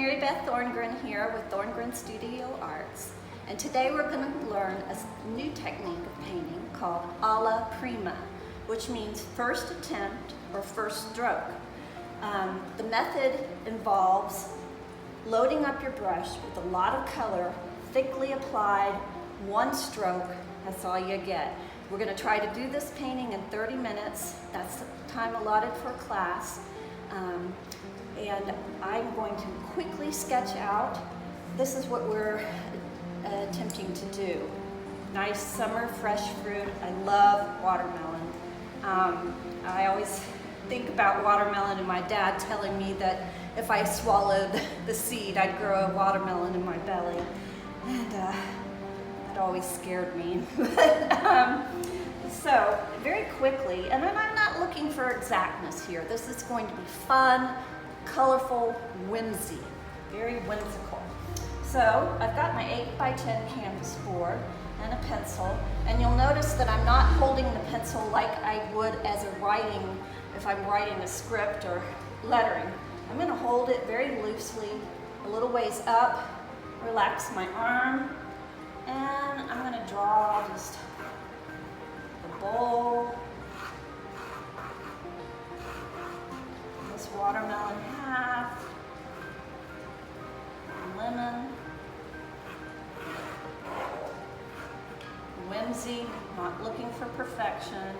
Beth Thorngren here with Thorngren Studio Arts, and today we're going to learn a new technique of painting called Alla Prima, which means first attempt or first stroke. The method involves loading up your brush with a lot of color, thickly applied, one stroke. That's all you get. We're going to try to do this painting in 30 minutes. That's the time allotted for class. And I'm going to quickly sketch out. This is what we're attempting to do. Nice summer fresh fruit. I love watermelon. I always think about watermelon and my dad telling me that if I swallowed the seed, I'd grow a watermelon in my belly. And that always scared me. So very quickly, and then I'm not looking for exactness here. This is going to be fun, colorful, whimsy, very whimsical. So I've got my 8x10 canvas board and a pencil, and you'll notice that I'm not holding the pencil like I would as a writing, if I'm writing a script or lettering. I'm going to hold it very loosely, a little ways up, relax my arm, and I'm going to draw just the bowl, this watermelon half, lemon, whimsy, not looking for perfection.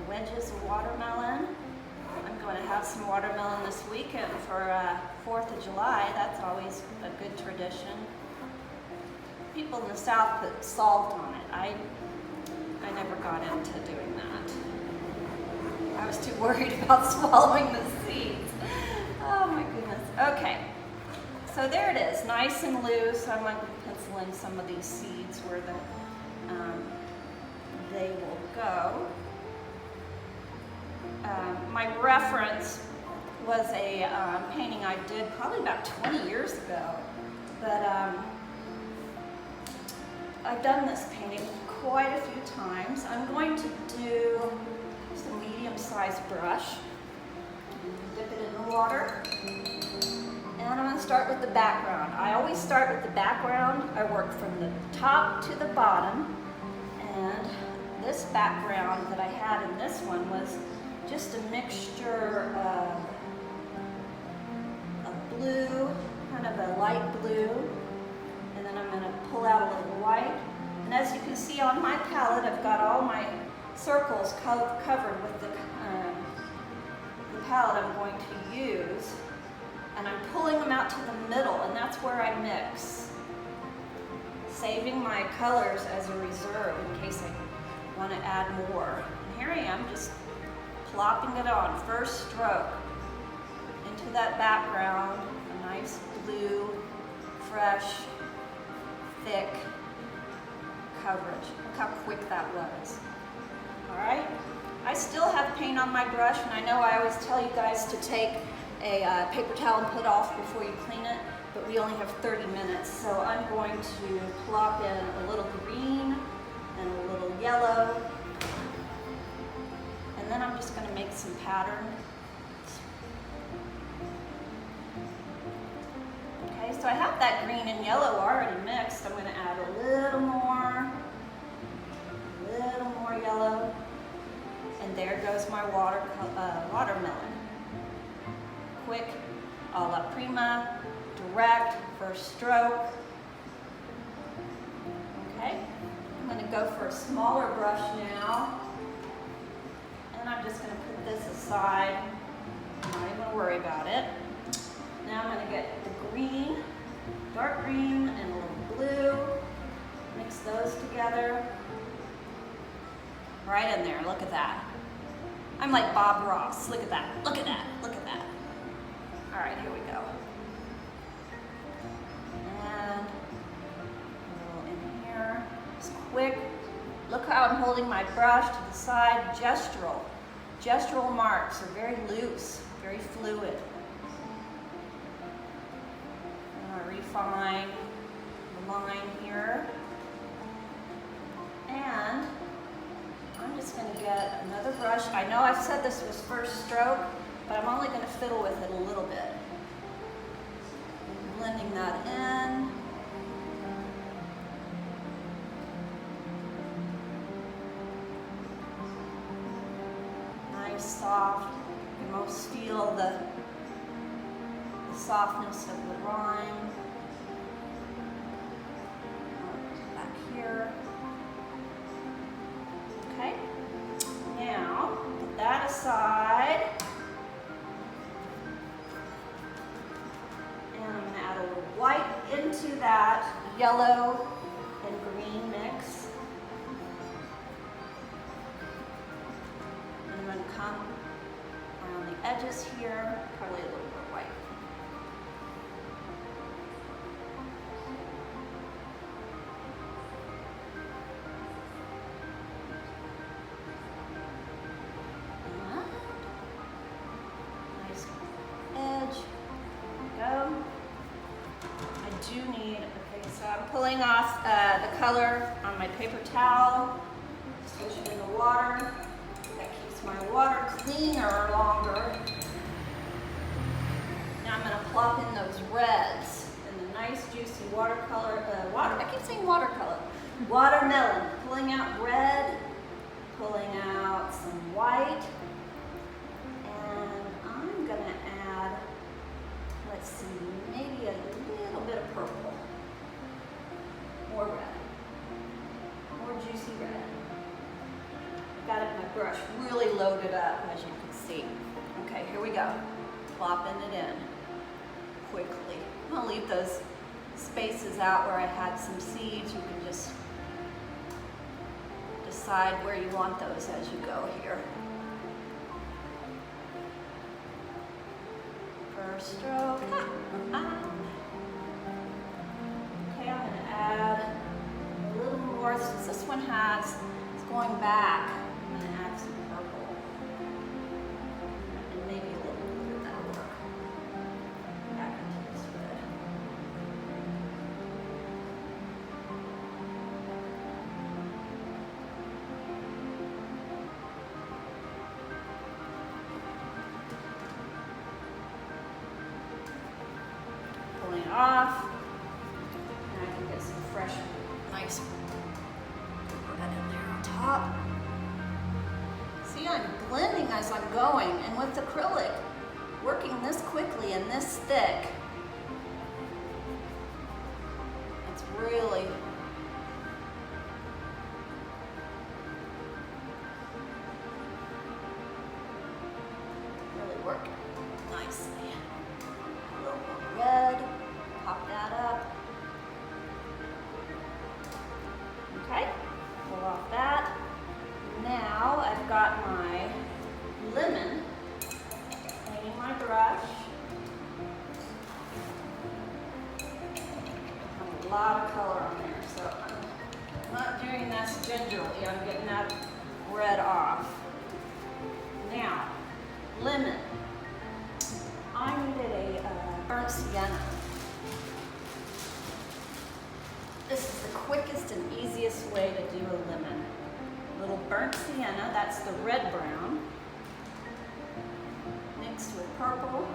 Wedges of watermelon. I'm going to have some watermelon this weekend for 4th of July. That's always a good tradition. People in the South put salt on it. I never got into doing that. I was too worried about swallowing the seeds. Oh my goodness. Okay, so there it is, nice and loose. I'm going to pencil in some of these seeds where they will go. My reference was a painting I did probably about 20 years ago, but I've done this painting quite a few times. I'm going to do just a medium-sized brush, dip it in the water, and I'm going to start with the background. I always start with the background. I work from the top to the bottom, and this background that I had in this one was just a mixture of a blue, kind of a light blue, and then I'm going to pull out a little white. And as you can see on my palette, I've got all my circles covered with the palette I'm going to use, and I'm pulling them out to the middle, and that's where I mix, saving my colors as a reserve in case I want to add more. And here I am, just plopping it on, first stroke, into that background, a nice blue, fresh, thick coverage. Look how quick that was. All right, I still have paint on my brush, and I know I always tell you guys to take a paper towel and put off before you clean it, but we only have 30 minutes, so I'm going to plop in a little green and a little yellow. And then I'm just going to make some pattern. Okay, so I have that green and yellow already mixed. I'm going to add a little more yellow, and there goes my watermelon. Quick, alla prima, direct, first stroke. Okay, I'm going to go for a smaller brush now. And I'm just going to put this aside. I'm not even going to worry about it. Now I'm going to get the green, dark green, and a little blue. Mix those together. Right in there. Look at that. I'm like Bob Ross. Look at that. Look at that. Look at that. All right, here we go. And a little in here. Just quick. Look how I'm holding my brush to the side, gestural. Gestural marks are very loose, very fluid. I'm going to refine the line here. I know I said this was first stroke, but I'm only going to fiddle with it a little bit. Blending that in. Nice, soft. You most feel the softness of the rhyme. Back here. Okay. Now, put that aside. And I'm going to add a little white into that yellow and green mix. And I'm going to come around the edges here, probably a little more white. Nice edge. There we go. I do need, okay, so I'm pulling off the color on my paper towel, switch it in the water. That keeps my water cleaner longer. Now I'm going to plop in those reds and the nice juicy watercolor, I keep saying watercolor, watermelon. Pulling out red, pulling out some white, and I'm going to add, let's see, maybe a little bit of purple. More red. More juicy red. Got it, my brush really loaded up, as you can see. Okay, here we go. Plopping it in quickly. I'm gonna leave those spaces out where I had some seeds. You can just decide where you want those as you go here. First stroke. Okay, I'm gonna add a little more since this one it's going back. I'm going to add some purple and maybe a little blue. That'll work. Back into this red. Pulling it off. Now I can get some fresh, nice red in there on top. See, I'm blending as I'm going, and with acrylic, working this quickly and this thick, it's really working nicely. A little more red, pop that up. Okay, pull off that. Now I've got my lemon, cleaning my brush. A lot of color on there, so I'm not doing this gingerly. I'm getting that red off. Now, lemon. I needed a burnt sienna. This is the quickest and easiest way to do a lemon. Little burnt sienna, that's the red brown, mixed with purple.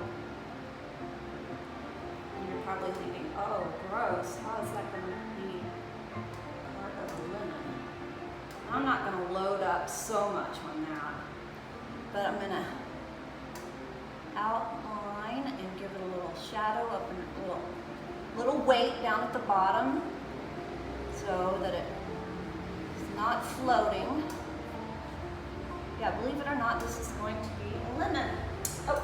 And you're probably thinking, oh, gross, how is that going to be part of a lemon? I'm not going to load up so much on that, but I'm going to outline and give it a little shadow up in a little weight down at the bottom so that it not floating. Yeah, believe it or not, this is going to be a lemon. Oh.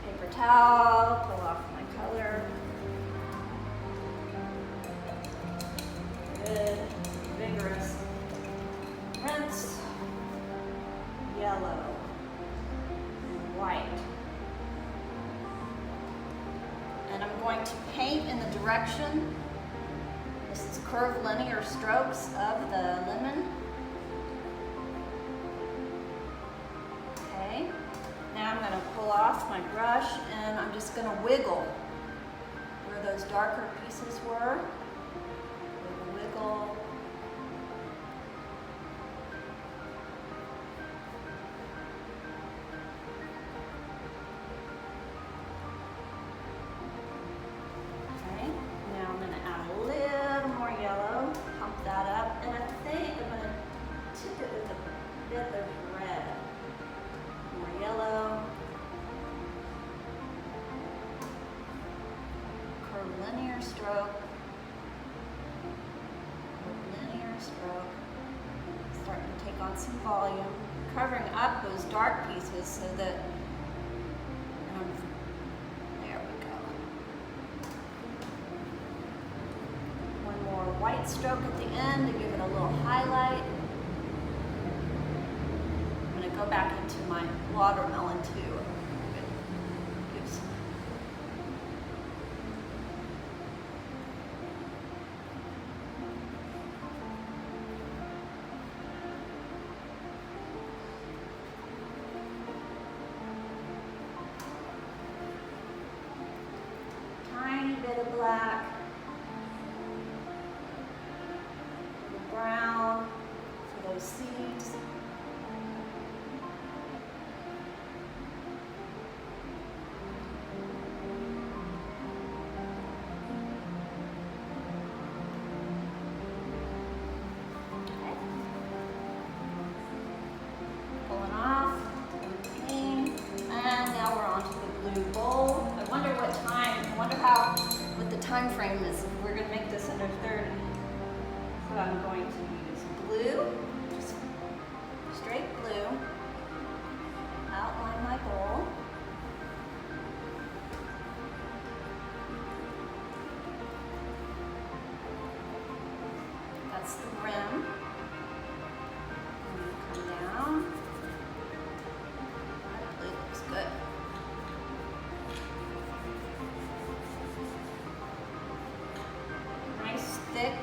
Paper towel, pull off my color. Good, vigorous. Rinse. Yellow. And white. And I'm going to paint in the direction, this is curved linear strokes of the lemon. Okay, now I'm going to pull off my brush and I'm just going to wiggle where those darker pieces were. Wiggle, wiggle. linear stroke, linear stroke. Starting to take on some volume, covering up those dark pieces so that, there we go. One more white stroke at the end to give it a little highlight. I'm going to go back into my watermelon too. Oops. Tiny bit of black, brown for those seeds. Okay. Pulling off, clean, and now we're on to the blue bowl. I wonder what the time frame is. We're going to make this under 30. So I'm going to use blue, just straight blue, outline my bowl. That's the rim. And come down. That blue looks good. Nice thick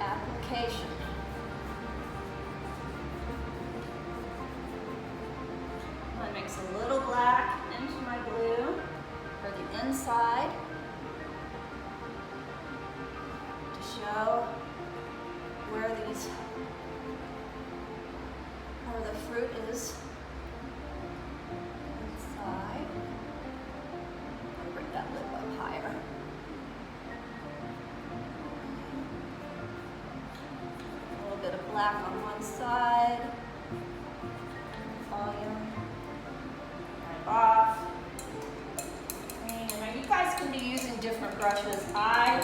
application. I mix a little black into my blue for the inside to show where the fruit is inside. I'll bring that lip up higher. Bit of black on one side, volume, wipe off. And now you guys can be using different brushes. I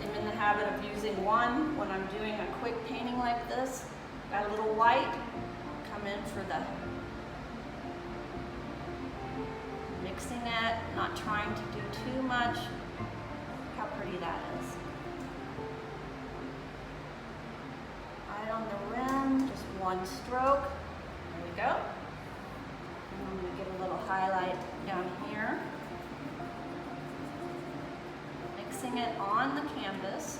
am in the habit of using one when I'm doing a quick painting like this. Got a little white, come in for the mixing it, not trying to do too much. Look how pretty that is. On the rim, just one stroke. There we go. And I'm going to get a little highlight down here. Mixing it on the canvas.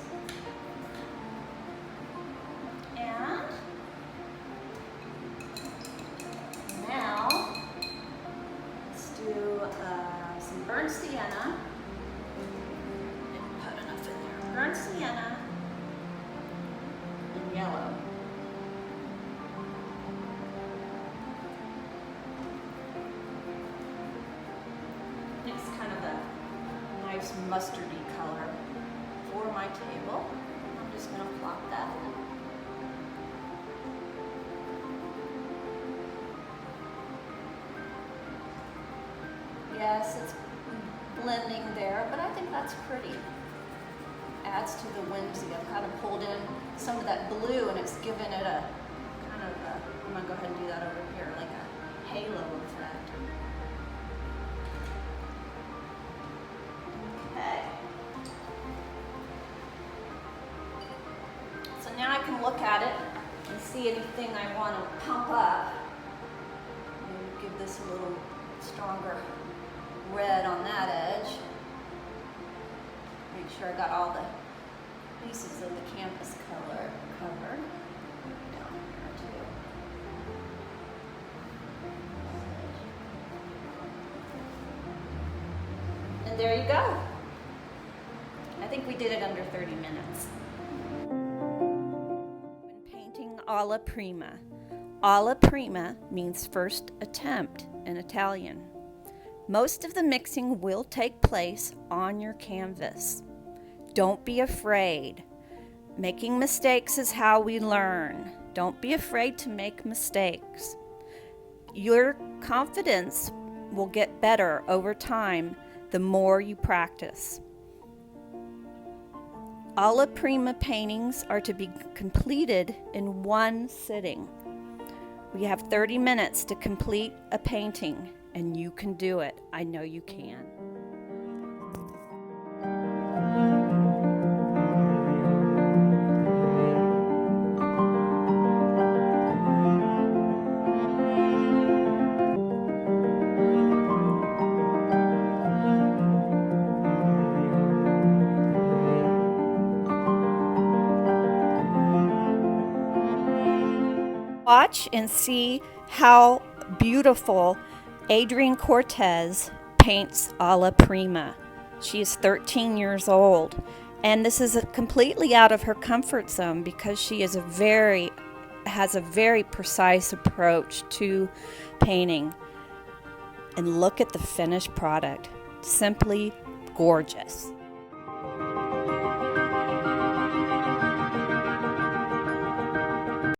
And now let's do some burnt sienna. Didn't put enough in there. Burnt sienna and yellow. It's kind of a nice mustardy color for my table. I'm just going to plop that in. Yes, it's blending there, but I think that's pretty. Adds to the whimsy. I've kind of pulled in some of that blue and it's given it a kind of a, I'm going to go ahead and do that over here, like a halo effect. Okay. So now I can look at it and see anything I want to pump up. Maybe give this a little stronger red on that edge. Make sure I got all the pieces of the canvas color covered. Down here too. And there you go. I think we did it under 30 minutes. When painting Alla Prima. Alla Prima means first attempt in Italian. Most of the mixing will take place on your canvas. Don't be afraid. Making mistakes is how we learn. Don't be afraid to make mistakes. Your confidence will get better over time the more you practice. Alla Prima paintings are to be completed in one sitting. We have 30 minutes to complete a painting, and you can do it. I know you can. Watch and see how beautiful Adryanne Cortes paints Alla Prima. She is 13 years old, and this is completely out of her comfort zone because she has a very precise approach to painting. And look at the finished product. Simply gorgeous.